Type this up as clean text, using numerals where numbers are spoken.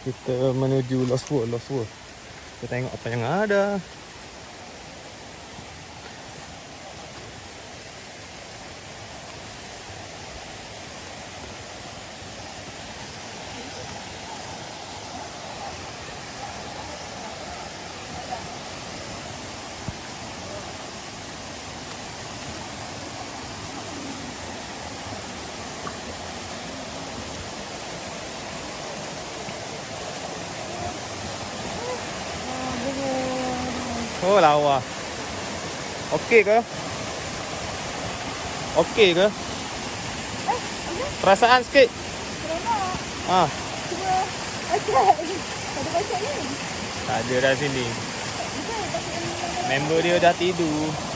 Kita menuju Lost World. Kita tengok apa yang ada. Oh, lawa. Okey ke? Okey ke? Perasaan sikit. Seronok. Ah, Cuba ajak. Ada baca ni. tak ada dah sini. Bukan baca ni. Member dia dah tidur.